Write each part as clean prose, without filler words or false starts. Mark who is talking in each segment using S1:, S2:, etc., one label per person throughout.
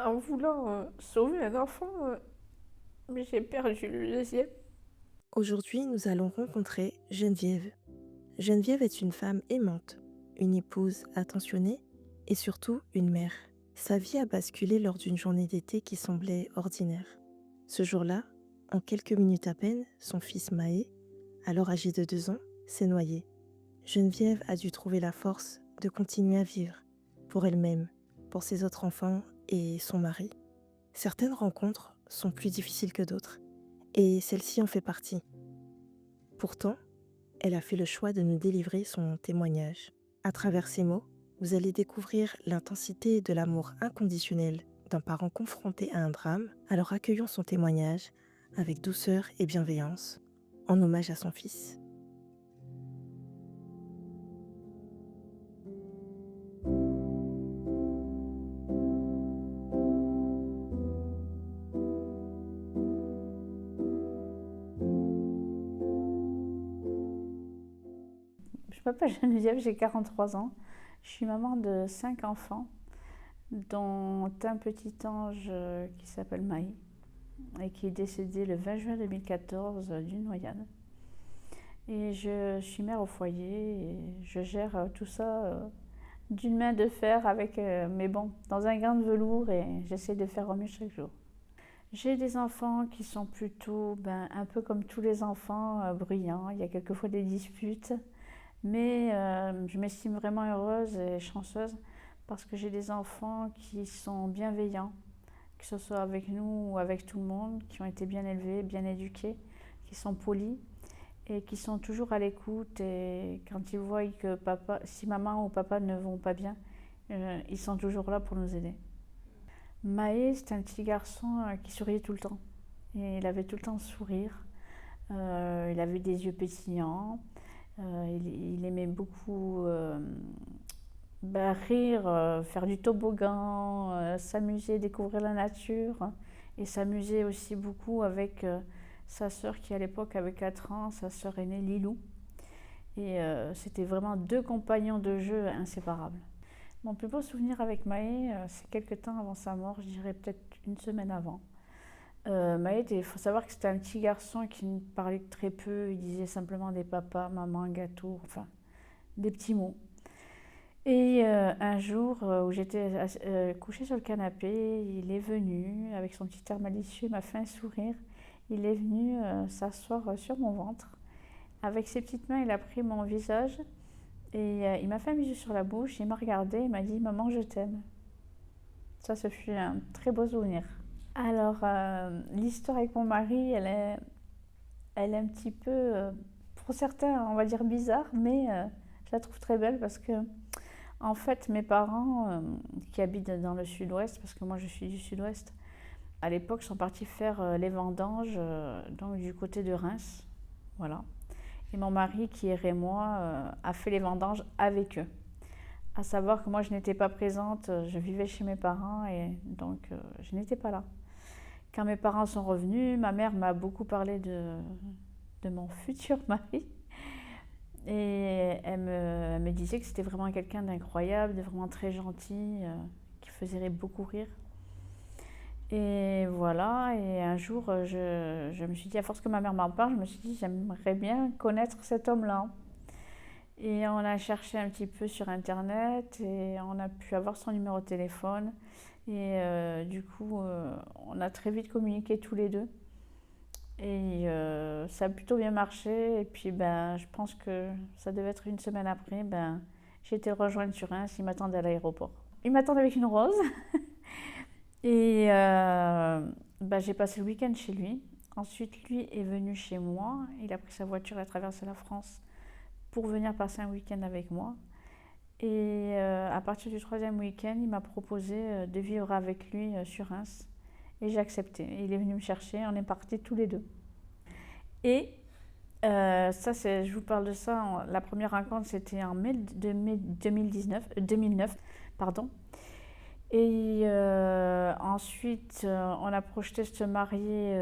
S1: en voulant sauver un enfant, mais j'ai perdu le deuxième.
S2: Aujourd'hui, nous allons rencontrer Geneviève. Geneviève est une femme aimante, une épouse attentionnée et surtout une mère. Sa vie a basculé lors d'une journée d'été qui semblait ordinaire. Ce jour-là, en quelques minutes à peine, son fils Maë, alors âgé de 2 ans, s'est noyé. Geneviève a dû trouver la force de continuer à vivre, pour elle-même, pour ses autres enfants et son mari. Certaines rencontres sont plus difficiles que d'autres, et celle-ci en fait partie. Pourtant, elle a fait le choix de nous délivrer son témoignage. À travers ces mots, vous allez découvrir l'intensité de l'amour inconditionnel d'un parent confronté à un drame. Alors accueillons son témoignage avec douceur et bienveillance, en hommage à son fils.
S1: Je m'appelle Geneviève, j'ai 43 ans. Je suis maman de 5 enfants, dont un petit ange qui s'appelle Maï et qui est décédé le 20 juin 2014 d'une noyade. Et je suis mère au foyer et je gère tout ça d'une main de fer avec, mais bon, dans un grain de velours et j'essaie de faire au mieux chaque jour. J'ai des enfants qui sont plutôt, un peu comme tous les enfants, bruyants. Il y a quelquefois des disputes, mais je m'estime vraiment heureuse et chanceuse parce que j'ai des enfants qui sont bienveillants, que ce soit avec nous ou avec tout le monde, qui ont été bien élevés, bien éduqués, qui sont polis et qui sont toujours à l'écoute. Et quand ils voient que si maman ou papa ne vont pas bien, ils sont toujours là pour nous aider. Maë, c'est un petit garçon qui souriait tout le temps. Et il avait tout le temps le sourire. Il avait des yeux pétillants. Il aimait beaucoup rire, faire du toboggan, s'amuser, découvrir la nature. Et s'amuser aussi beaucoup avec sa sœur qui à l'époque avait 4 ans, sa sœur aînée Lilou. Et c'était vraiment 2 compagnons de jeu inséparables. Mon plus beau souvenir avec Maë, c'est quelques temps avant sa mort, je dirais peut-être une semaine avant. Maë, il faut savoir que c'était un petit garçon qui ne parlait que très peu, il disait simplement des papas, maman, gâteau, enfin des petits mots. Et un jour où j'étais couchée sur le canapé, il est venu avec son petit air malicieux, il m'a fait un sourire. Il est venu s'asseoir sur mon ventre. Avec ses petites mains, il a pris mon visage et il m'a fait un bisou sur la bouche, il m'a regardé, il m'a dit «Maman, je t'aime». Ça, ce fut un très beau souvenir. Alors, l'histoire avec mon mari, elle est un petit peu, pour certains, on va dire bizarre, mais je la trouve très belle parce que, en fait, mes parents, qui habitent dans le sud-ouest, parce que moi je suis du sud-ouest, à l'époque sont partis faire les vendanges, donc du côté de Reims, voilà. Et mon mari, qui est rémois, a fait les vendanges avec eux. À savoir que moi, je n'étais pas présente, je vivais chez mes parents et donc je n'étais pas là. Quand mes parents sont revenus, ma mère m'a beaucoup parlé de mon futur mari. Et elle me disait que c'était vraiment quelqu'un d'incroyable, de vraiment très gentil, qui faisait beaucoup rire. Et voilà, et un jour, je me suis dit, à force que ma mère m'en parle, je me suis dit, j'aimerais bien connaître cet homme-là. Et on a cherché un petit peu sur Internet et on a pu avoir son numéro de téléphone. Et du coup, on a très vite communiqué tous les deux. Et ça a plutôt bien marché. Et puis, je pense que ça devait être une semaine après. J'ai été le rejoindre sur Reims. Il m'attendait à l'aéroport. Il m'attendait avec une rose. Et j'ai passé le week-end chez lui. Ensuite, lui est venu chez moi. Il a pris sa voiture et a traversé la France pour venir passer un week-end avec moi. Et à partir du 3e week-end, il m'a proposé de vivre avec lui sur Reims. Et j'ai accepté. Il est venu me chercher, on est partis tous les deux. Et je vous parle de ça, la première rencontre c'était en mai 2009, pardon. Et ensuite, on a projeté de se marier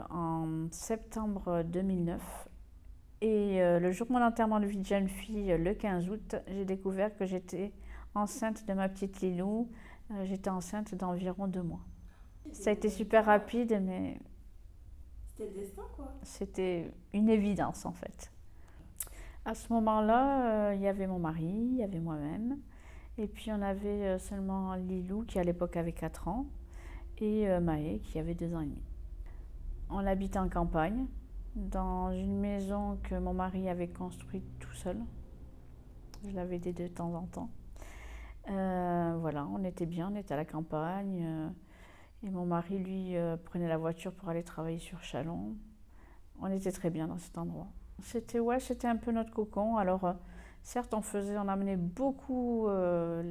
S1: en septembre 2009. Et le jour de mon enterrement de vie de jeune fille, le 15 août, j'ai découvert que j'étais enceinte de ma petite Lilou. J'étais enceinte d'environ 2 mois. Ça a été super rapide, mais
S2: C'était le destin, quoi.
S1: c'était une évidence en fait. À ce moment-là, il y avait mon mari, il y avait moi-même, et puis on avait seulement Lilou qui à l'époque avait 4 ans, et Maë qui avait 2 ans et demi. On habitait en campagne, dans une maison que mon mari avait construite tout seul. Je l'avais aidé de temps en temps. Voilà, on était bien, on était à la campagne. Et mon mari, lui, prenait la voiture pour aller travailler sur Chalon. On était très bien dans cet endroit. C'était un peu notre cocon. Alors, certes, on amenait beaucoup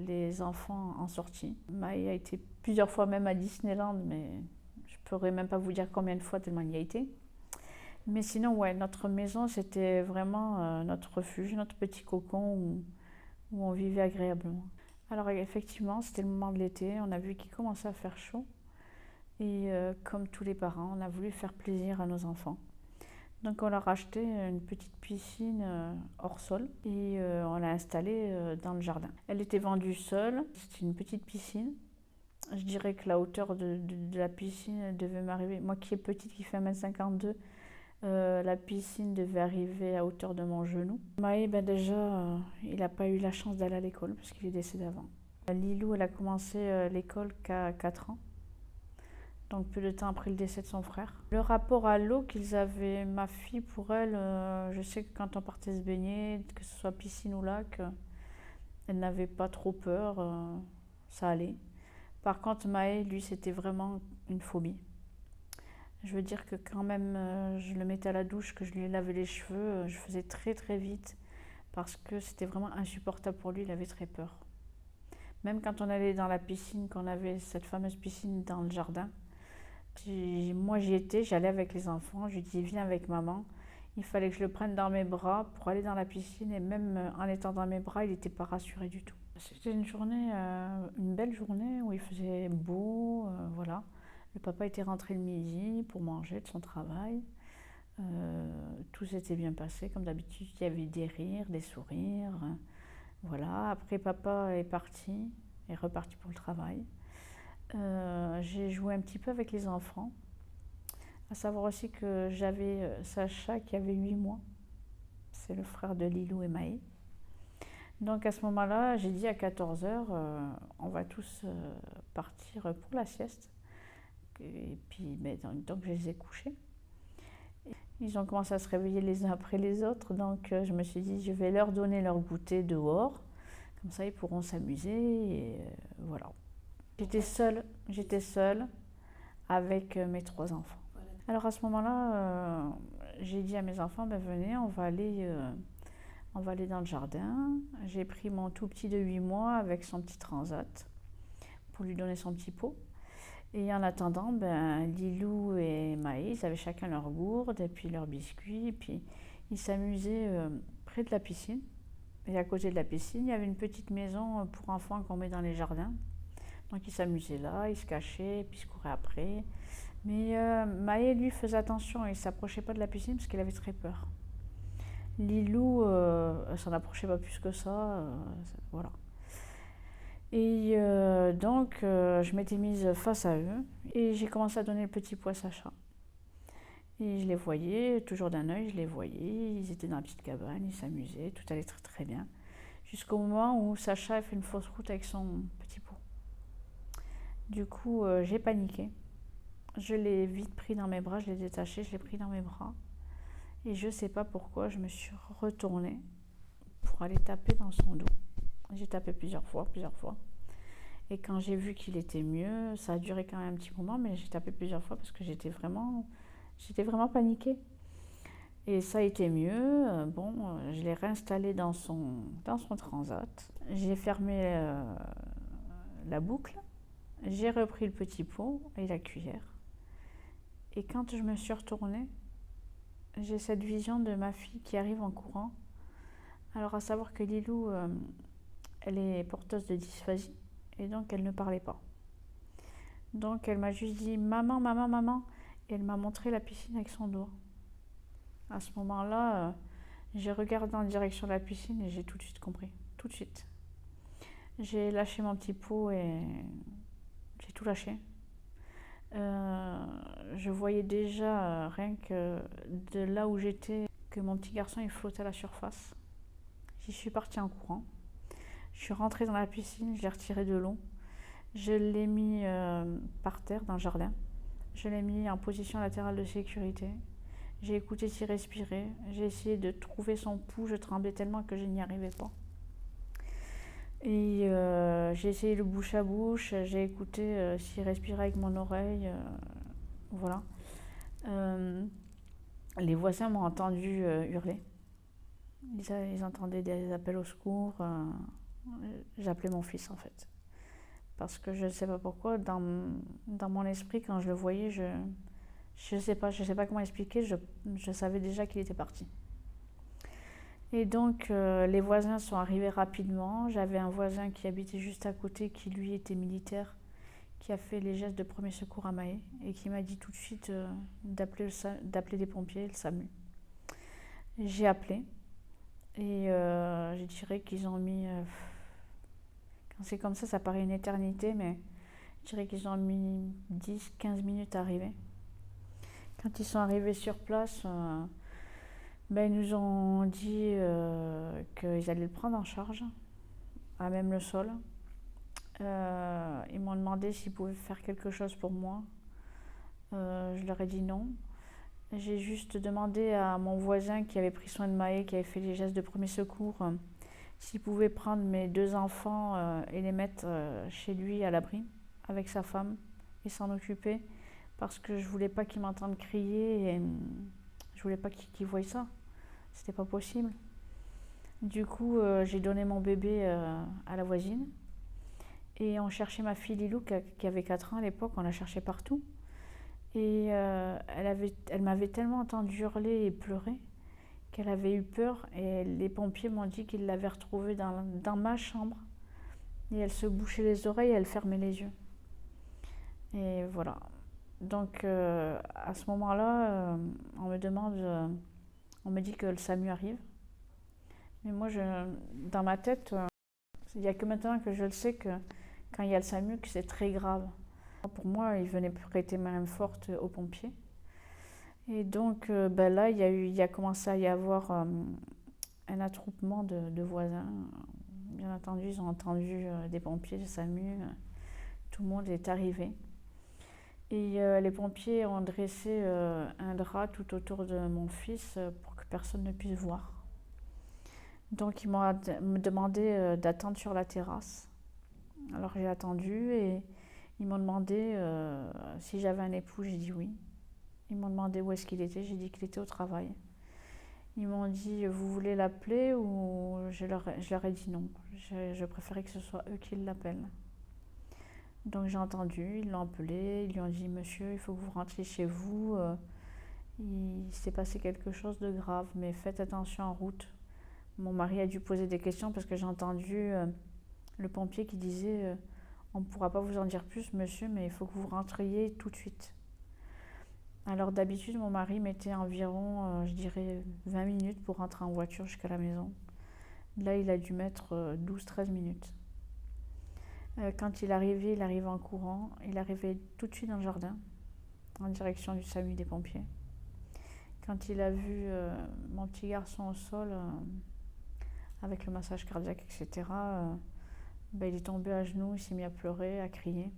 S1: les enfants en sortie. Maï a été plusieurs fois même à Disneyland, mais je ne pourrais même pas vous dire combien de fois tellement il y a été. Mais sinon, ouais, notre maison, c'était vraiment notre refuge, notre petit cocon où on vivait agréablement. Alors effectivement, c'était le moment de l'été, on a vu qu'il commençait à faire chaud. Et comme tous les parents, on a voulu faire plaisir à nos enfants. Donc on leur a acheté une petite piscine hors sol et on l'a installée dans le jardin. Elle était vendue seule, c'était une petite piscine. Je dirais que la hauteur de la piscine devait m'arriver. Moi qui est petite, qui fait 1,52 m, la piscine devait arriver à hauteur de mon genou. Maë, ben déjà, il n'a pas eu la chance d'aller à l'école parce qu'il est décédé avant. Lilou, elle a commencé l'école qu'à 4 ans. Donc peu de temps après le décès de son frère. Le rapport à l'eau qu'ils avaient, ma fille, pour elle, je sais que quand on partait se baigner, que ce soit piscine ou lac, elle n'avait pas trop peur, ça allait. Par contre, Maë, lui, c'était vraiment une phobie. Je veux dire que quand même, je le mettais à la douche, que je lui lavais les cheveux, je faisais très très vite parce que c'était vraiment insupportable pour lui, il avait très peur. Même quand on allait dans la piscine, qu'on avait cette fameuse piscine dans le jardin, moi j'y étais, j'allais avec les enfants, je lui disais viens avec maman. Il fallait que je le prenne dans mes bras pour aller dans la piscine et même en étant dans mes bras, il n'était pas rassuré du tout. C'était une journée, une belle journée où il faisait beau, voilà. Le papa était rentré le midi pour manger de son travail. Tout s'était bien passé comme d'habitude, il y avait des rires, des sourires. Voilà, après papa est reparti pour le travail. J'ai joué un petit peu avec les enfants. À savoir aussi que j'avais Sacha qui avait 8 mois. C'est le frère de Lilou et Maë. Donc à ce moment-là, j'ai dit à 14 h, on va tous partir pour la sieste. Et puis, donc je les ai couchés. Ils ont commencé à se réveiller les uns après les autres. Donc je me suis dit, je vais leur donner leur goûter dehors. Comme ça, ils pourront s'amuser. Et voilà. J'étais seule avec mes 3 enfants. Alors à ce moment-là, j'ai dit à mes enfants, ben, venez, on va aller dans le jardin. J'ai pris mon tout petit de 8 mois avec son petit transat pour lui donner son petit pot. Et en attendant, ben, Lilou et Maïs avaient chacun leur gourde et puis leurs biscuits. Et puis ils s'amusaient près de la piscine. Et à côté de la piscine, il y avait une petite maison pour enfants qu'on met dans les jardins. Donc ils s'amusaient là, ils se cachaient, puis ils se couraient après. Mais Maë, lui, faisait attention, il ne s'approchait pas de la piscine parce qu'il avait très peur. Lilou, elle s'en approchait pas plus que ça, voilà. Et donc, je m'étais mise face à eux et j'ai commencé à donner le petit pot à Sacha. Et je les voyais, toujours d'un œil, je les voyais, ils étaient dans la petite cabane, ils s'amusaient, tout allait très très bien. Jusqu'au moment où Sacha a fait une fausse route avec son petit pot. Du coup, j'ai paniqué. Je l'ai vite pris dans mes bras, je l'ai détaché, je l'ai pris dans mes bras. Et je ne sais pas pourquoi, je me suis retournée pour aller taper dans son dos. J'ai tapé plusieurs fois. Et quand j'ai vu qu'il était mieux, ça a duré quand même un petit moment, mais j'ai tapé plusieurs fois parce que j'étais vraiment paniquée. Et ça a été mieux. Je l'ai réinstallé dans son transat. J'ai fermé la boucle. J'ai repris le petit pot et la cuillère. Et quand je me suis retournée, j'ai cette vision de ma fille qui arrive en courant. Alors à savoir que Lilou, elle est porteuse de dysphasie et donc elle ne parlait pas. Donc elle m'a juste dit maman, maman, maman et elle m'a montré la piscine avec son doigt. À ce moment-là, j'ai regardé en direction de la piscine et j'ai tout de suite compris, tout de suite. J'ai lâché mon petit pot et j'ai tout lâché. Je voyais déjà, rien que de là où j'étais, que mon petit garçon il flottait à la surface. J'y suis partie en courant. Je suis rentrée dans la piscine, je l'ai retiré de l'eau. Je l'ai mis par terre dans le jardin. Je l'ai mis en position latérale de sécurité. J'ai écouté s'il respirait. J'ai essayé de trouver son pouls. Je tremblais tellement que je n'y arrivais pas. Et j'ai essayé le bouche à bouche. J'ai écouté s'il respirait avec mon oreille. Voilà. Les voisins m'ont entendu hurler. Ils entendaient des appels au secours. J'appelais mon fils en fait. Parce que je ne sais pas pourquoi, dans mon esprit, quand je le voyais, je ne sais pas comment expliquer, je savais déjà qu'il était parti. Et donc, les voisins sont arrivés rapidement. J'avais un voisin qui habitait juste à côté, qui lui était militaire, qui a fait les gestes de premier secours à Mahé et qui m'a dit tout de suite d'appeler les pompiers, le SAMU. J'ai appelé et je dirais qu'ils ont mis... quand c'est comme ça paraît une éternité, mais je dirais qu'ils ont mis 10-15 minutes à arriver. Quand ils sont arrivés sur place, ils nous ont dit qu'ils allaient le prendre en charge, à même le sol. Ils m'ont demandé s'ils pouvaient faire quelque chose pour moi. Je leur ai dit non. J'ai juste demandé à mon voisin qui avait pris soin de Mahé, qui avait fait les gestes de premier secours, s'il pouvait prendre mes 2 enfants et les mettre chez lui à l'abri avec sa femme et s'en occuper, parce que je voulais pas qu'il m'entende crier et je voulais pas qu'il voie ça. C'était pas possible. Du coup, j'ai donné mon bébé à la voisine et on cherchait ma fille Lilou qui avait 4 ans à l'époque, on la cherchait partout. Et elle m'avait tellement entendu hurler et pleurer qu'elle avait eu peur et les pompiers m'ont dit qu'ils l'avaient retrouvée dans ma chambre. Et elle se bouchait les oreilles et elle fermait les yeux. Et voilà. Donc à ce moment-là, on me dit que le SAMU arrive. Mais moi, dans ma tête, il n'y a que maintenant que je le sais que quand il y a le SAMU, que c'est très grave. Pour moi, il venait prêter main forte aux pompiers. Et donc là, il a commencé à y avoir un attroupement de voisins. Bien entendu, ils ont entendu des pompiers, des SAMU. Tout le monde est arrivé. Et les pompiers ont dressé un drap tout autour de mon fils pour que personne ne puisse voir. Donc ils m'ont demandé d'attendre sur la terrasse. Alors j'ai attendu et ils m'ont demandé si j'avais un époux, j'ai dit oui. Ils m'ont demandé où est-ce qu'il était, j'ai dit qu'il était au travail. Ils m'ont dit vous voulez l'appeler ou je leur ai dit non. Je préférais que ce soit eux qui l'appellent. Donc j'ai entendu, ils l'ont appelé, ils lui ont dit monsieur, il faut que vous rentriez chez vous. Il s'est passé quelque chose de grave, mais faites attention en route. Mon mari a dû poser des questions parce que j'ai entendu le pompier qui disait on ne pourra pas vous en dire plus monsieur, mais il faut que vous rentriez tout de suite. Alors d'habitude mon mari mettait environ, je dirais 20 minutes pour rentrer en voiture jusqu'à la maison. Là il a dû mettre 12-13 minutes. Quand il arrivait en courant, il arrivait tout de suite dans le jardin, en direction du SAMU des pompiers. Quand il a vu mon petit garçon au sol, avec le massage cardiaque, etc., il est tombé à genoux, il s'est mis à pleurer, à crier.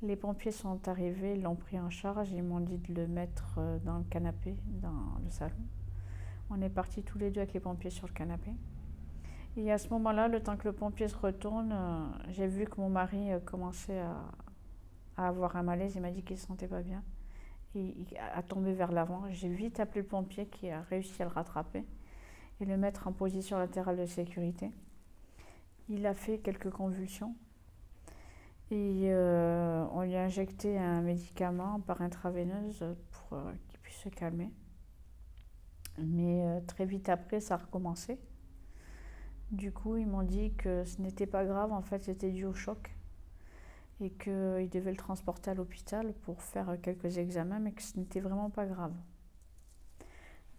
S1: Les pompiers sont arrivés, ils l'ont pris en charge, ils m'ont dit de le mettre dans le canapé, dans le salon. On est partis tous les deux avec les pompiers sur le canapé. Et à ce moment-là, le temps que le pompier se retourne, j'ai vu que mon mari commençait à avoir un malaise. Il m'a dit qu'il ne se sentait pas bien. Et il a tombé vers l'avant. J'ai vite appelé le pompier qui a réussi à le rattraper et le mettre en position latérale de sécurité. Il a fait quelques convulsions et on lui a injecté un médicament par intraveineuse pour qu'il puisse se calmer. Mais très vite après, ça a recommencé. Du coup, ils m'ont dit que ce n'était pas grave, en fait, c'était dû au choc et qu'ils devaient le transporter à l'hôpital pour faire quelques examens, mais que ce n'était vraiment pas grave.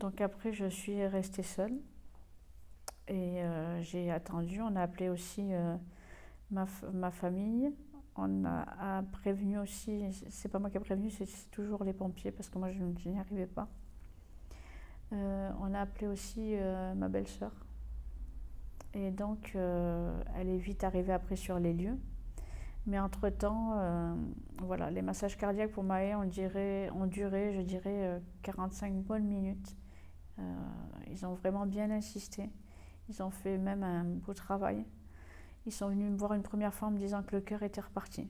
S1: Donc après, je suis restée seule et j'ai attendu. On a appelé aussi ma famille on a prévenu aussi, c'est pas moi qui ai prévenu, c'est toujours les pompiers parce que moi je n'y arrivais pas. On a appelé aussi ma belle-sœur. Et donc, elle est vite arrivée après sur les lieux. Mais entre-temps, voilà, les massages cardiaques pour Maë ont duré, je dirais, 45 bonnes minutes. Ils ont vraiment bien insisté. Ils ont fait même un beau travail. Ils sont venus me voir une première fois en me disant que le cœur était reparti.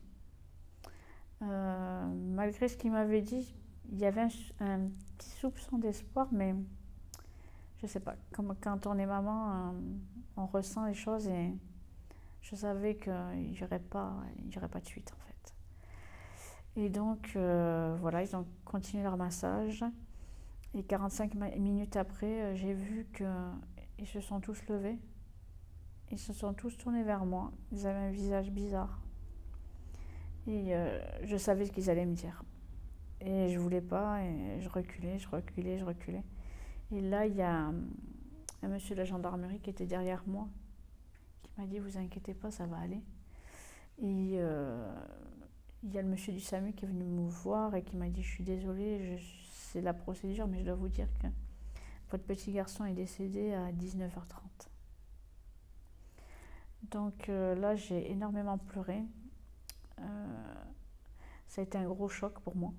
S1: Malgré ce qu'ils m'avaient dit, il y avait un petit soupçon d'espoir, mais je sais pas, comme quand on est maman, on ressent les choses et je savais qu'il n'y aurait pas de suite en fait. Et donc voilà, ils ont continué leur massage et 45 minutes après, j'ai vu qu'ils se sont tous levés. Ils se sont tous tournés vers moi. Ils avaient un visage bizarre. Et je savais ce qu'ils allaient me dire. Et je voulais pas, et je reculais. Et là, il y a un monsieur de la gendarmerie qui était derrière moi, qui m'a dit, vous inquiétez pas, ça va aller. Et il y a le monsieur du SAMU qui est venu me voir et qui m'a dit, je suis désolée, c'est la procédure, mais je dois vous dire que votre petit garçon est décédé à 19h30. Donc là, j'ai énormément pleuré. Ça a été un gros choc pour moi.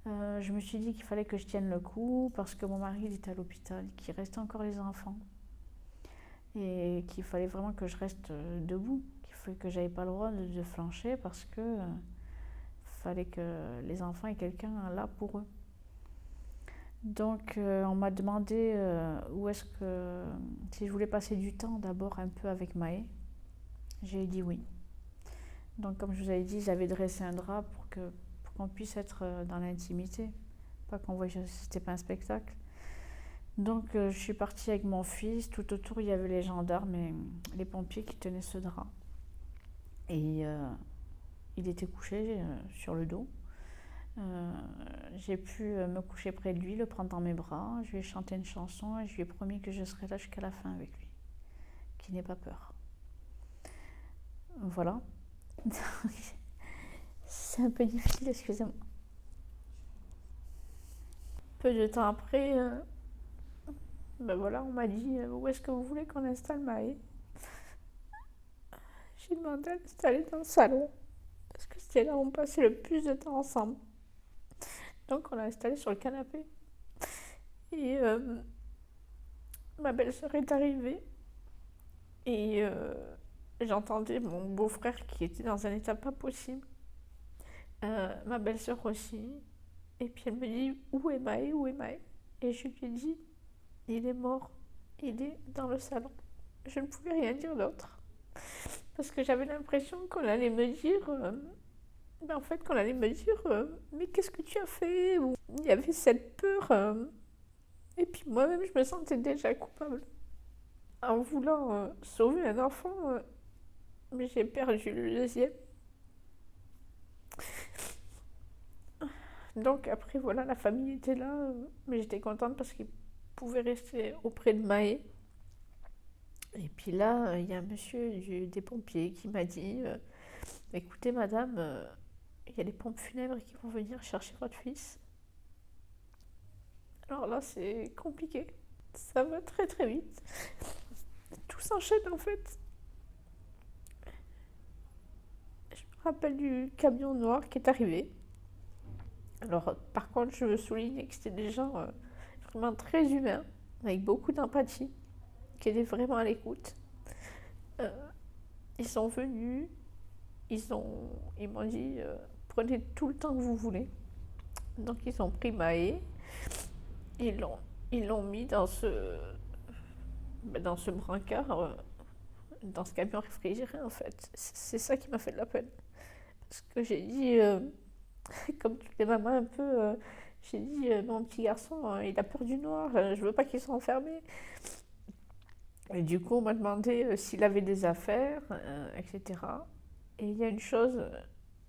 S1: Je me suis dit qu'il fallait que je tienne le coup parce que mon mari il était à l'hôpital, qu'il restait encore les enfants et qu'il fallait vraiment que je reste debout, qu'il fallait que j'avais pas le droit de flancher parce que fallait que les enfants aient quelqu'un là pour eux. Donc on m'a demandé si je voulais passer du temps d'abord un peu avec Maë. J'ai dit oui. Donc comme je vous avais dit, j'avais dressé un drap pour qu'on puisse être dans l'intimité, pas qu'on voie que c'était pas un spectacle. Donc je suis partie avec mon fils, tout autour il y avait les gendarmes et les pompiers qui tenaient ce drap. Et il était couché sur le dos. J'ai pu me coucher près de lui, le prendre dans mes bras, je lui ai chanté une chanson et je lui ai promis que je serais là jusqu'à la fin avec lui, qu'il n'ait pas peur. Voilà. C'est un peu difficile, excusez-moi. Peu de temps après, ben voilà, on m'a dit où est-ce que vous voulez qu'on installe Maë. J'ai demandé à l'installer dans le salon parce que c'était là où on passait le plus de temps ensemble. Donc on l'a installé sur le canapé. Et ma belle-sœur est arrivée et j'entendais mon beau-frère qui était dans un état pas possible. Ma belle-sœur aussi. Et puis elle me dit, où est Maë, où est Maë? Et je lui ai dit, il est mort, il est dans le salon. Je ne pouvais rien dire d'autre. Parce que j'avais l'impression qu'on allait me dire, mais qu'est-ce que tu as fait? Il y avait cette peur. Et puis moi-même, je me sentais déjà coupable. En voulant sauver un enfant, mais j'ai perdu le deuxième. Donc après, voilà, la famille était là, mais j'étais contente parce qu'ils pouvaient rester auprès de Maë. Et puis là, il y a un monsieur des pompiers qui m'a dit, écoutez madame, il y a les pompes funèbres qui vont venir chercher votre fils. Alors là, c'est compliqué. Ça va très très vite. Tout s'enchaîne en fait. Je me rappelle du camion noir qui est arrivé. Alors, par contre, je veux souligner que c'était des gens vraiment très humains, avec beaucoup d'empathie, qui étaient vraiment à l'écoute. Ils sont venus, ils m'ont dit prenez tout le temps que vous voulez. Donc, ils ont pris Maë, ils l'ont mis dans ce brancard, dans ce camion réfrigéré en fait. C'est ça qui m'a fait de la peine. Parce que j'ai dit. Comme toutes les mamans un peu, j'ai dit mon petit garçon il a peur du noir, je veux pas qu'il soit enfermé. Et du coup on m'a demandé s'il avait des affaires, etc. Et il y a une chose,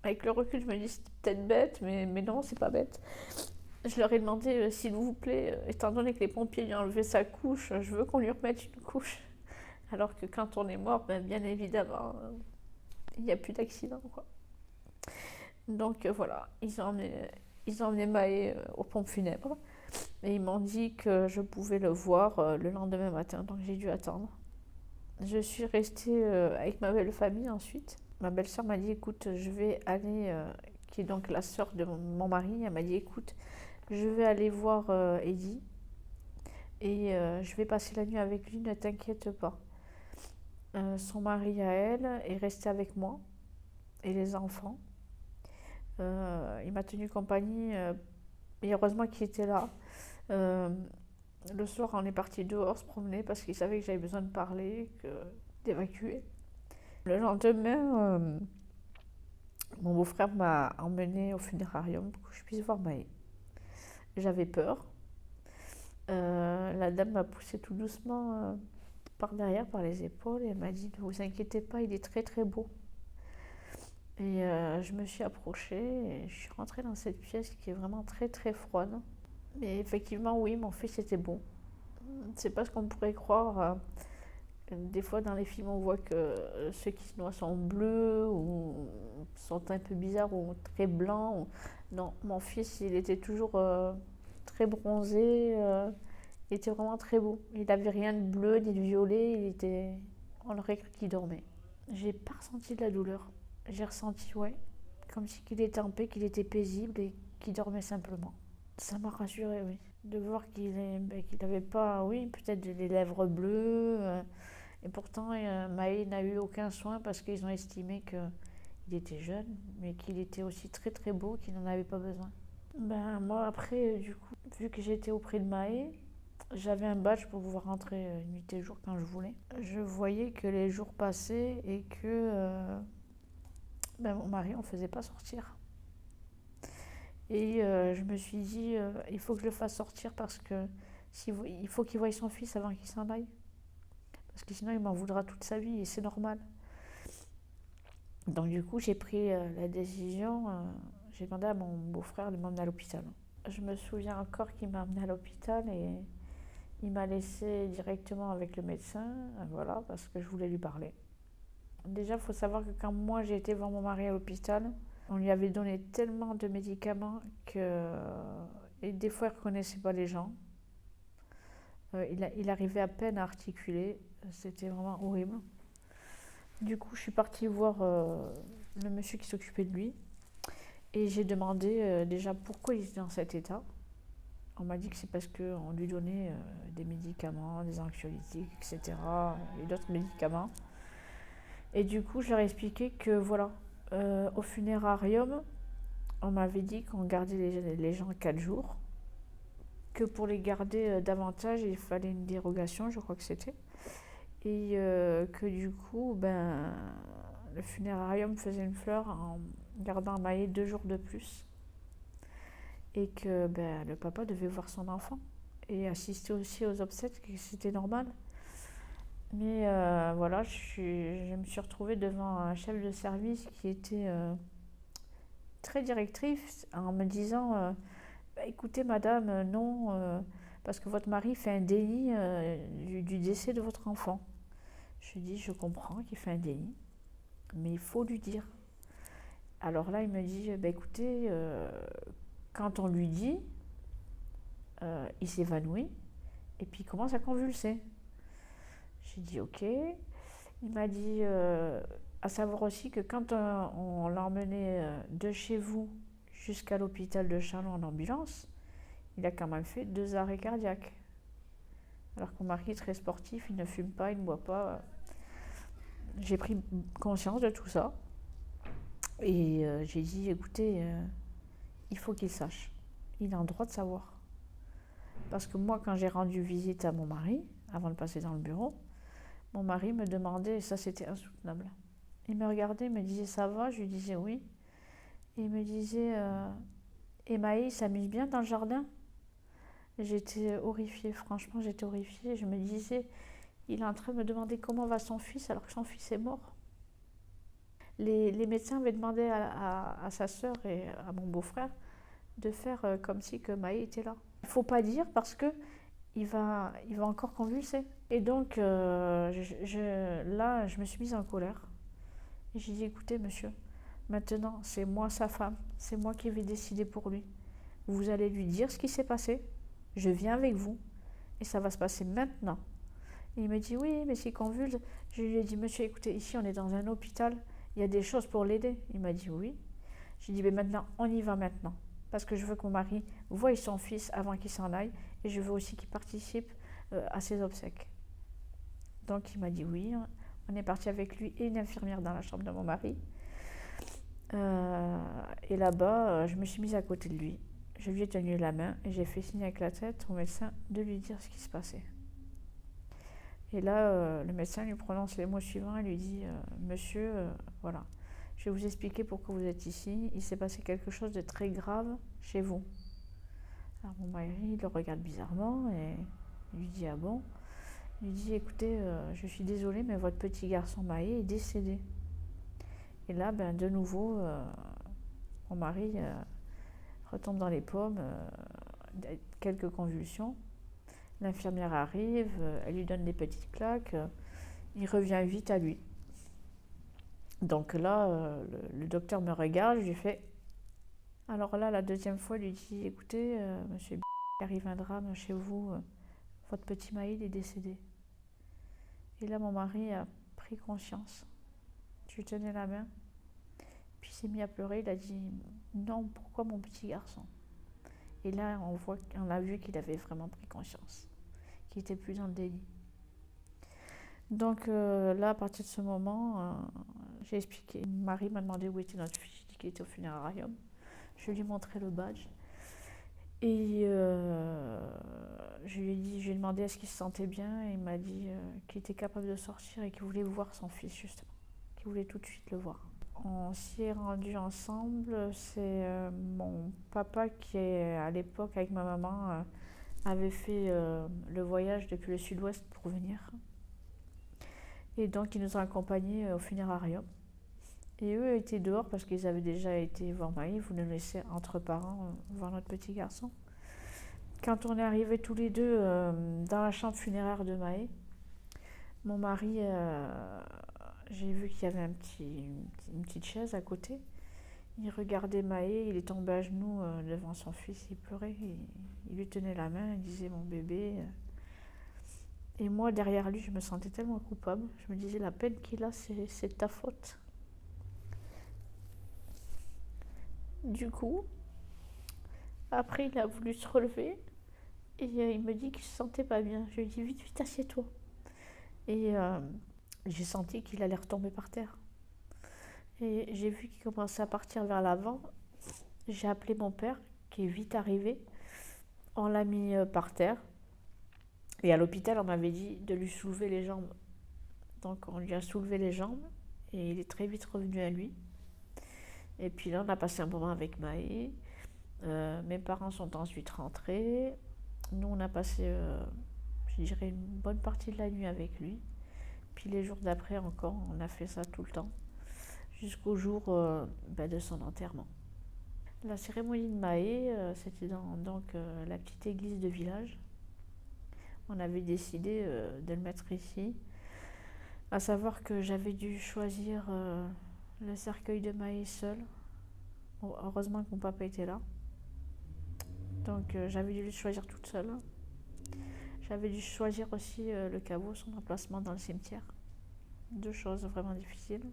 S1: avec le recul je me dis c'est peut-être bête, mais non c'est pas bête. Je leur ai demandé s'il vous plaît, étant donné que les pompiers lui ont enlevé sa couche, je veux qu'on lui remette une couche. Alors que quand on est mort, bien évidemment, il n'y a plus d'accident quoi. Donc voilà, ils ont emmené Maë aux pompes funèbres et ils m'ont dit que je pouvais le voir le lendemain matin, donc j'ai dû attendre. Je suis restée avec ma belle famille ensuite. Ma belle-sœur m'a dit écoute, je vais aller, qui est donc la sœur de mon mari, elle m'a dit écoute, je vais aller voir Eddy et je vais passer la nuit avec lui, ne t'inquiète pas. Son mari à elle est resté avec moi et les enfants. Il m'a tenu compagnie et heureusement qu'il était là. Euh, le soir, on est parti dehors se promener parce qu'il savait que j'avais besoin de parler, d'évacuer. Le lendemain, mon beau-frère m'a emmené au funérarium pour que je puisse voir Maë. J'avais peur. La dame m'a poussé tout doucement par derrière, par les épaules, et elle m'a dit ne vous inquiétez pas, il est très très beau. Et je me suis approchée et je suis rentrée dans cette pièce qui est vraiment très très froide. Mais effectivement, oui, mon fils était beau. C'est pas ce qu'on pourrait croire. Des fois, dans les films, on voit que ceux qui se noient sont bleus ou sont un peu bizarres ou très blancs. Non, mon fils, il était toujours très bronzé. Il était vraiment très beau. Il n'avait rien de bleu ni de violet. On aurait cru qu'il dormait. J'ai pas ressenti de la douleur. J'ai ressenti, ouais, comme si qu'il était en paix, qu'il était paisible et qu'il dormait simplement. Ça m'a rassurée, oui. De voir qu'il n'avait pas, oui, peut-être des lèvres bleues. Et pourtant, Maë n'a eu aucun soin parce qu'ils ont estimé qu'il était jeune, mais qu'il était aussi très très beau, qu'il n'en avait pas besoin. Ben, moi, après, du coup, vu que j'étais auprès de Maë, j'avais un badge pour pouvoir rentrer nuit et jour quand je voulais. Je voyais que les jours passaient et que ben, mon mari, on ne faisait pas sortir. Et je me suis dit, il faut que je le fasse sortir parce que il faut qu'il voie son fils avant qu'il s'en aille. Parce que sinon, il m'en voudra toute sa vie et c'est normal. Donc du coup, j'ai pris la décision, j'ai demandé à mon beau-frère de m'emmener à l'hôpital. Je me souviens encore qu'il m'a emmené à l'hôpital et il m'a laissé directement avec le médecin, voilà, parce que je voulais lui parler. Déjà, il faut savoir que quand moi j'ai été voir mon mari à l'hôpital, on lui avait donné tellement de médicaments que et des fois il ne reconnaissait pas les gens. Il arrivait à peine à articuler, c'était vraiment horrible. Du coup, je suis partie voir le monsieur qui s'occupait de lui et j'ai demandé déjà pourquoi il était dans cet état. On m'a dit que c'est parce qu'on lui donnait des médicaments, des anxiolytiques, etc. et d'autres médicaments. Et du coup, je leur ai expliqué que voilà, au funérarium, on m'avait dit qu'on gardait les gens 4 jours, que pour les garder davantage, il fallait une dérogation, je crois que c'était. Et que du coup, ben, le funérarium faisait une fleur en gardant Maë 2 jours de plus. Et que ben, le papa devait voir son enfant et assister aussi aux obsèques, que c'était normal. Mais voilà, je me suis retrouvée devant un chef de service qui était très directrice en me disant bah, écoutez madame, non, parce que votre mari fait un déni du décès de votre enfant. Je lui dis je comprends qu'il fait un déni, mais il faut lui dire. Alors là, il me dit bah, écoutez, quand on lui dit, il s'évanouit et puis il commence à convulser. J'ai dit ok. Il m'a dit à savoir aussi que quand on l'a emmené de chez vous jusqu'à l'hôpital de Châlons en ambulance, il a quand même fait 2 arrêts cardiaques. Alors que mon mari est très sportif, il ne fume pas, il ne boit pas. J'ai pris conscience de tout ça. Et j'ai dit, écoutez, il faut qu'il sache. Il a le droit de savoir. Parce que moi, quand j'ai rendu visite à mon mari, avant de passer dans le bureau, mon mari me demandait, et ça c'était insoutenable. Il me regardait, il me disait ça va, je lui disais oui. Et il me disait et Maë s'amuse bien dans le jardin. J'étais horrifiée, franchement j'étais horrifiée. Je me disais, il est en train de me demander comment va son fils alors que son fils est mort. Les médecins avaient demandé à sa sœur et à mon beau-frère de faire comme si que Maë était là. Il ne faut pas dire parce que il va encore convulser. Et donc, là, je me suis mise en colère. Et j'ai dit, écoutez, monsieur, Maintenant, c'est moi sa femme, c'est moi qui vais décider pour lui. Vous allez lui dire ce qui s'est passé, je viens avec vous, et ça va se passer maintenant. Et il me dit, oui, mais s'il convulse. Je lui ai dit, monsieur, écoutez, ici on est dans un hôpital, il y a des choses pour l'aider. Il m'a dit, oui. J'ai dit, mais maintenant, on y va maintenant. Parce que je veux que mon mari voie son fils avant qu'il s'en aille, et je veux aussi qu'il participe à ses obsèques. Donc il m'a dit oui, on est parti avec lui et une infirmière dans la chambre de mon mari. Et là-bas, je me suis mise à côté de lui. Je lui ai tenu la main et j'ai fait signe avec la tête au médecin de lui dire ce qui se passait. Et là, le médecin lui prononce les mots suivants et lui dit monsieur, voilà, je vais vous expliquer pourquoi vous êtes ici. Il s'est passé quelque chose de très grave chez vous. Alors mon mari, il le regarde bizarrement et il lui dit ah bon. Il lui dit écoutez, je suis désolée, mais votre petit garçon Maë est décédé. Et là, de nouveau, mon mari retombe dans les pommes, quelques convulsions. L'infirmière arrive, elle lui donne des petites claques, il revient vite à lui. Donc là, le docteur me regarde, je lui fais. Alors là, la deuxième fois, il lui dit écoutez, monsieur, il arrive un drame chez vous, votre petit Maïd est décédé. Et là, mon mari a pris conscience. Je lui tenais la main, puis il s'est mis à pleurer. Il a dit non, pourquoi mon petit garçon? Et là, on a vu qu'il avait vraiment pris conscience, qu'il n'était plus dans le délit. Donc là, à partir de ce moment, j'ai expliqué. Mon mari m'a demandé où était notre fils. J'ai dit qu'il était au funérarium. Je lui ai montré le badge. Et je lui ai demandé est-ce qu'il se sentait bien. Et il m'a dit qu'il était capable de sortir et qu'il voulait voir son fils, justement. Qu'il voulait tout de suite le voir. On s'y est rendu ensemble. C'est mon papa qui, à l'époque, avec ma maman, avait fait le voyage depuis le sud-ouest pour venir. Et donc, ils nous ont accompagnés au funérarium. Et eux étaient dehors parce qu'ils avaient déjà été voir Maë. Ils voulaient nous laisser entre parents voir notre petit garçon. Quand on est arrivés tous les deux dans la chambre funéraire de Maë, mon mari, j'ai vu qu'il y avait une petite chaise à côté. Il regardait Maë, il est tombé à genoux devant son fils, il pleurait, il lui tenait la main, il disait mon bébé. Et moi, derrière lui, je me sentais tellement coupable. Je me disais la peine qu'il a, c'est ta faute. Du coup, après, il a voulu se relever et il me dit qu'il se sentait pas bien. Je lui ai dit vite, vite, assieds-toi. Et j'ai senti qu'il allait retomber par terre. Et j'ai vu qu'il commençait à partir vers l'avant. J'ai appelé mon père, qui est vite arrivé. On l'a mis par terre. Et à l'hôpital, on m'avait dit de lui soulever les jambes. Donc on lui a soulevé les jambes et il est très vite revenu à lui. Et puis là, on a passé un moment avec Maë. Mes parents sont ensuite rentrés. Nous, on a passé, je dirais, une bonne partie de la nuit avec lui. Puis les jours d'après encore, on a fait ça tout le temps, jusqu'au jour de son enterrement. La cérémonie de Maë, c'était dans la petite église de village. On avait décidé de le mettre ici, à savoir que j'avais dû choisir le cercueil de Maë seul. Bon, heureusement que mon papa était là. Donc j'avais dû le choisir toute seule. J'avais dû choisir aussi le caveau, son emplacement dans le cimetière. Deux choses vraiment difficiles.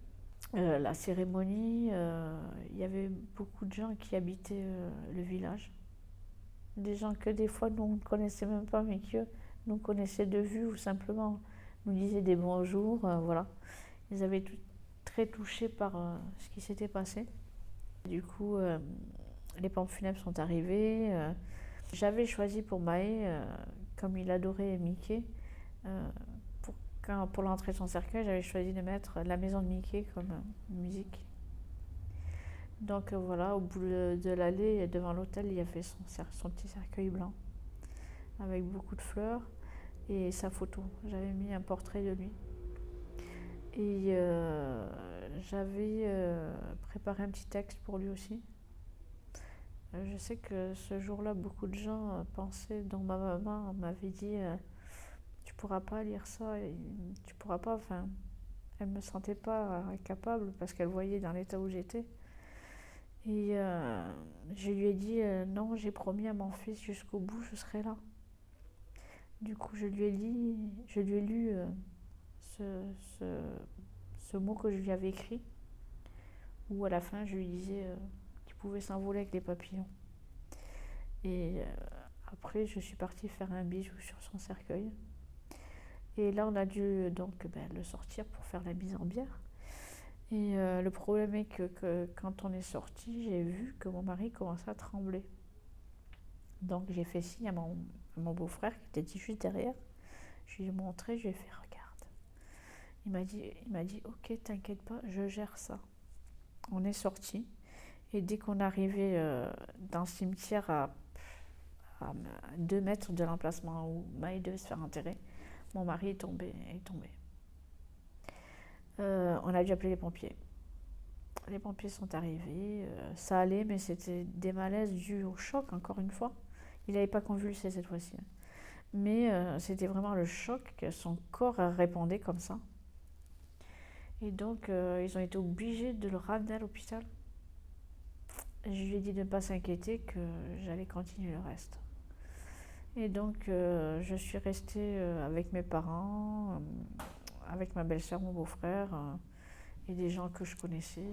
S1: La cérémonie, il y avait beaucoup de gens qui habitaient le village. Des gens que des fois nous on ne connaissait même pas, mais qui nous connaissaient de vue ou simplement nous disaient des bonjours. Voilà. Ils avaient été très touchés par ce qui s'était passé. Du coup, les pompes funèbres sont arrivées. J'avais choisi pour Maë, comme il adorait Mickey, pour l'entrée de son cercueil, j'avais choisi de mettre la maison de Mickey comme musique. Donc voilà, au bout de l'allée, devant l'hôtel, il y avait son petit cercueil blanc, avec beaucoup de fleurs et sa photo. J'avais mis un portrait de lui. Et j'avais préparé un petit texte pour lui aussi. Je sais que ce jour-là, beaucoup de gens pensaient, dont ma maman m'avait dit tu pourras pas lire ça, tu pourras pas, enfin, elle me sentait pas capable parce qu'elle voyait dans l'état où j'étais. Et je lui ai dit non, j'ai promis à mon fils jusqu'au bout, je serai là. Du coup, je lui ai lu ce, ce, ce mot que je lui avais écrit, où à la fin je lui disais qu'il pouvait s'envoler avec les papillons. Et après, je suis partie faire un bisou sur son cercueil. Et là, on a dû donc le sortir pour faire la mise en bière. Et le problème est que quand on est sorti, j'ai vu que mon mari commençait à trembler. Donc j'ai fait signe à mon beau-frère qui était juste derrière. Je lui ai montré, je lui ai fait regarde. Il m'a dit ok, t'inquiète pas, je gère ça. On est sorti et dès qu'on est arrivé dans le cimetière à 2 mètres de l'emplacement où Maï devait se faire enterrer, mon mari est tombé. On a dû appeler les pompiers. Les pompiers sont arrivés, ça allait, mais c'était des malaises dus au choc, encore une fois. Il n'avait pas convulsé cette fois-ci. Mais c'était vraiment le choc que son corps répondait comme ça. Et donc, ils ont été obligés de le ramener à l'hôpital. Je lui ai dit de ne pas s'inquiéter, que j'allais continuer le reste. Et donc, je suis restée avec mes parents, avec ma belle-sœur, mon beau-frère, et des gens que je connaissais.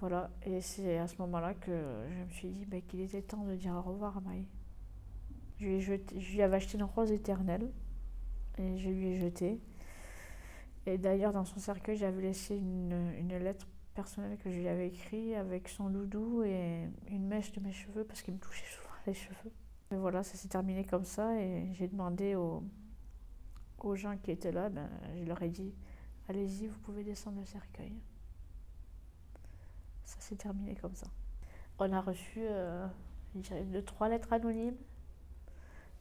S1: Voilà, et c'est à ce moment-là que je me suis dit qu'il était temps de dire au revoir à Maï. Je lui avais acheté une rose éternelle, et je lui ai jeté. Et d'ailleurs, dans son cercueil, j'avais laissé une lettre personnelle que je lui avais écrite avec son doudou et une mèche de mes cheveux, parce qu'il me touchait souvent les cheveux. Et voilà, ça s'est terminé comme ça, et j'ai demandé aux gens qui étaient là, je leur ai dit, allez-y, vous pouvez descendre le cercueil. Ça s'est terminé comme ça. On a reçu 3 lettres anonymes,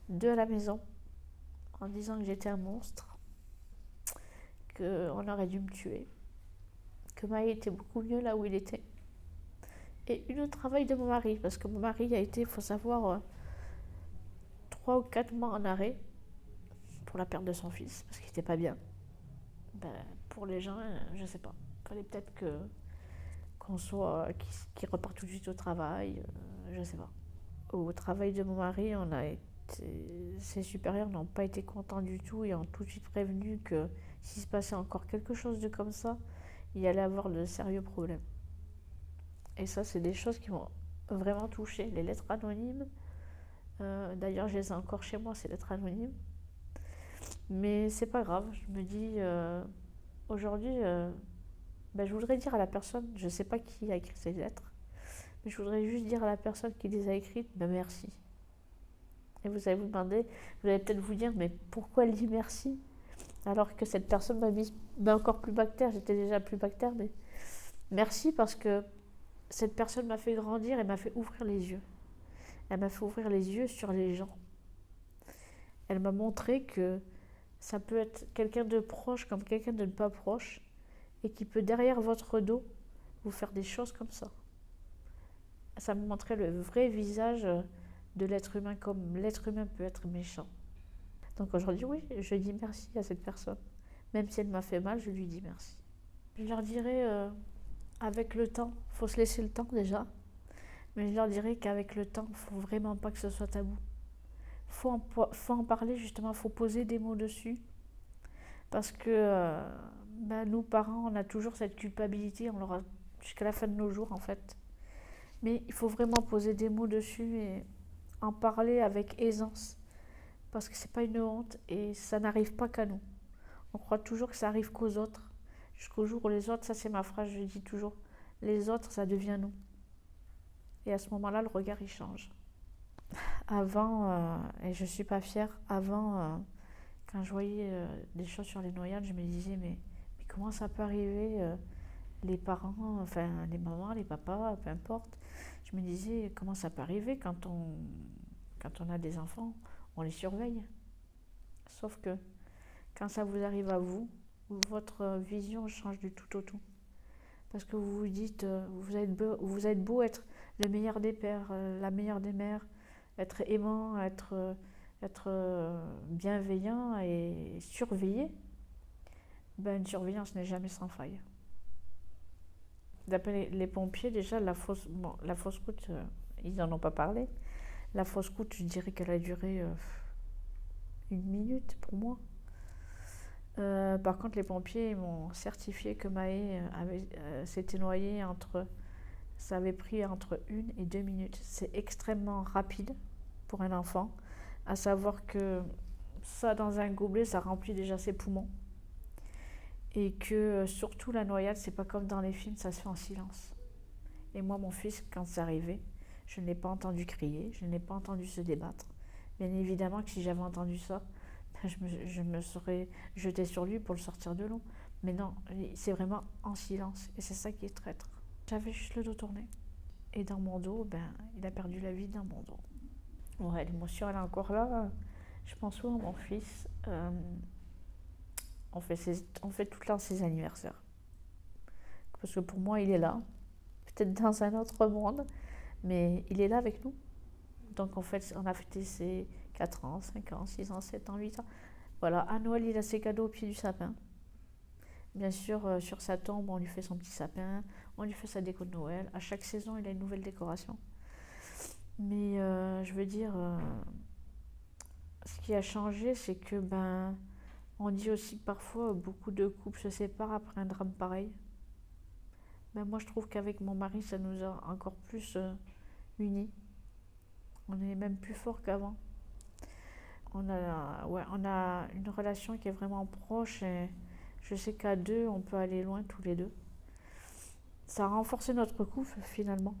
S1: 2 à la maison, en disant que j'étais un monstre, qu'on aurait dû me tuer, que Maï était beaucoup mieux là où il était. Et une au travail de mon mari, parce que mon mari a été, il faut savoir, 3 ou 4 mois en arrêt pour la perte de son fils, parce qu'il n'était pas bien. Pour les gens, je ne sais pas. Il fallait peut-être qu'il reparte tout de suite au travail, je ne sais pas. Au travail de mon mari, ses supérieurs n'ont pas été contents du tout et ont tout de suite prévenu que s'il se passait encore quelque chose de comme ça, il allait avoir de sérieux problèmes. Et ça, c'est des choses qui m'ont vraiment touchée. Les lettres anonymes, d'ailleurs, je les ai encore chez moi, ces lettres anonymes. Mais c'est pas grave, je me dis, aujourd'hui, je voudrais dire à la personne, je ne sais pas qui a écrit ces lettres, mais je voudrais juste dire à la personne qui les a écrites, merci. Et vous allez vous demander, vous allez peut-être vous dire, mais pourquoi elle dit merci alors que cette personne m'a mis encore plus bactère, j'étais déjà plus bactère, mais merci parce que cette personne m'a fait grandir et m'a fait ouvrir les yeux. Elle m'a fait ouvrir les yeux sur les gens. Elle m'a montré que ça peut être quelqu'un de proche comme quelqu'un de pas proche et qui peut derrière votre dos vous faire des choses comme ça. Ça me montrait le vrai visage de l'être humain, comme l'être humain peut être méchant. Donc aujourd'hui, oui, je dis merci à cette personne. Même si elle m'a fait mal, je lui dis merci. Je leur dirais, avec le temps, il faut se laisser le temps déjà, mais je leur dirais qu'avec le temps, il ne faut vraiment pas que ce soit tabou. Faut en parler justement, il faut poser des mots dessus. Parce que nous, parents, on a toujours cette culpabilité, on l'aura jusqu'à la fin de nos jours en fait. Mais il faut vraiment poser des mots dessus et en parler avec aisance. Parce que c'est pas une honte et ça n'arrive pas qu'à nous. On croit toujours que ça arrive qu'aux autres. Jusqu'au jour où les autres, ça c'est ma phrase, je dis toujours, les autres, ça devient nous. Et à ce moment-là, le regard, il change. Avant, et je suis pas fière, avant, quand je voyais des choses sur les noyades, je me disais, mais comment ça peut arriver les parents, enfin les mamans, les papas, peu importe. Je me disais, comment ça peut arriver quand on a des enfants, on les surveille. Sauf que quand ça vous arrive à vous, votre vision change du tout au tout. Parce que vous vous dites, vous êtes beau être le meilleur des pères, la meilleure des mères, être aimant, être bienveillant et surveillé. Une surveillance n'est jamais sans faille. D'après les pompiers, déjà, la fausse route, ils n'en ont pas parlé. La fausse route, je dirais qu'elle a duré 1 minute pour moi. Par contre, les pompiers m'ont certifié que Maë s'était noyée ça avait pris entre 1 et 2 minutes. C'est extrêmement rapide pour un enfant, à savoir que ça, dans un gobelet, ça remplit déjà ses poumons. Et que surtout la noyade, c'est pas comme dans les films, ça se fait en silence. Et moi, mon fils, quand c'est arrivé, je ne l'ai pas entendu crier, je ne l'ai pas entendu se débattre. Bien évidemment que si j'avais entendu ça, je me serais jetée sur lui pour le sortir de l'eau. Mais non, c'est vraiment en silence. Et c'est ça qui est traître. J'avais juste le dos tourné. Et dans mon dos, il a perdu la vie dans mon dos. Ouais, l'émotion, elle est encore là. Je pense souvent à mon fils. On fait tout le temps ses anniversaires. Parce que pour moi, il est là. Peut-être dans un autre monde, mais il est là avec nous. Donc en fait, on a fêté ses 4 ans, 5 ans, 6 ans, 7 ans, 8 ans. Voilà, à Noël, il a ses cadeaux au pied du sapin. Bien sûr, sur sa tombe, on lui fait son petit sapin, on lui fait sa déco de Noël. À chaque saison, il a une nouvelle décoration. Mais je veux dire, ce qui a changé, c'est que on dit aussi que parfois beaucoup de couples se séparent après un drame pareil. Moi, je trouve qu'avec mon mari, ça nous a encore plus unis. On est même plus forts qu'avant. On a une relation qui est vraiment proche et je sais qu'à deux, on peut aller loin tous les deux. Ça a renforcé notre couple finalement.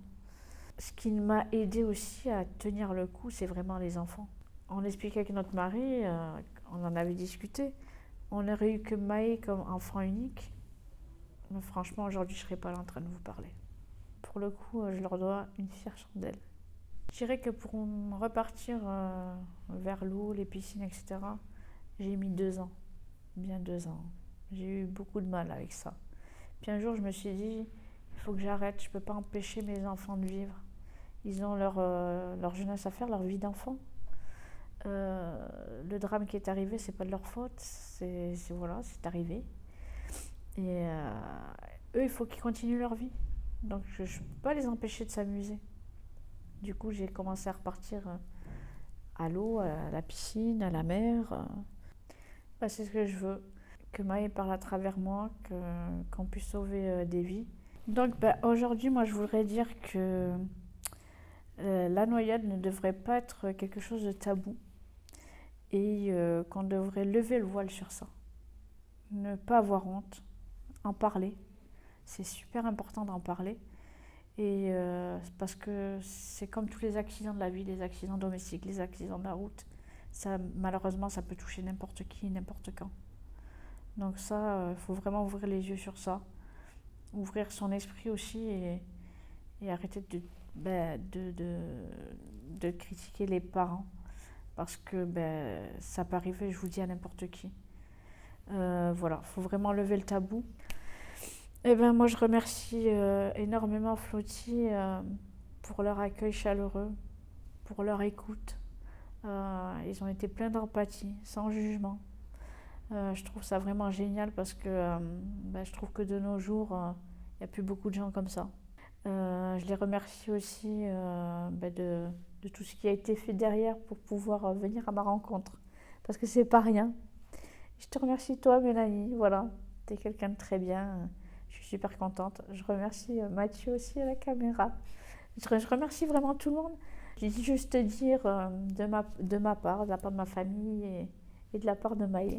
S1: Ce qui m'a aidé aussi à tenir le coup, c'est vraiment les enfants. On expliquait avec notre mari, on en avait discuté. On n'aurait eu que Maë comme enfant unique. Mais franchement, aujourd'hui, je ne serais pas là en train de vous parler. Pour le coup, je leur dois une fière chandelle. Je dirais que pour repartir vers l'eau, les piscines, etc., j'ai mis 2 ans. Bien 2 ans. J'ai eu beaucoup de mal avec ça. Puis un jour, je me suis dit, il faut que j'arrête. Je ne peux pas empêcher mes enfants de vivre. Ils ont leur jeunesse à faire, leur vie d'enfant. Le drame qui est arrivé, c'est pas de leur faute. C'est arrivé. Et eux, il faut qu'ils continuent leur vie. Donc, je ne peux pas les empêcher de s'amuser. Du coup, j'ai commencé à repartir à l'eau, à la piscine, à la mer. C'est ce que je veux. Que Maë parle à travers moi, qu'on puisse sauver des vies. Donc, aujourd'hui, moi, je voudrais dire que la noyade ne devrait pas être quelque chose de tabou. Et qu'on devrait lever le voile sur ça. Ne pas avoir honte. En parler. C'est super important d'en parler. Et parce que c'est comme tous les accidents de la vie, les accidents domestiques, les accidents de la route. Malheureusement, ça peut toucher n'importe qui, n'importe quand. Donc ça, il faut vraiment ouvrir les yeux sur ça. Ouvrir son esprit aussi et arrêter de critiquer les parents. Parce que ça peut arriver, je vous dis, à n'importe qui. Voilà, il faut vraiment lever le tabou. Moi, je remercie énormément Flotti pour leur accueil chaleureux, pour leur écoute. Ils ont été pleins d'empathie, sans jugement. Je trouve ça vraiment génial parce que je trouve que de nos jours, il n'y a plus beaucoup de gens comme ça. Je les remercie aussi de tout ce qui a été fait derrière pour pouvoir venir à ma rencontre. Parce que c'est pas rien. Je te remercie toi, Mélanie. Voilà, tu es quelqu'un de très bien. Je suis super contente. Je remercie Mathieu aussi à la caméra. Je remercie vraiment tout le monde. Je dis juste dire de ma part, de la part de ma famille et de la part de Maë.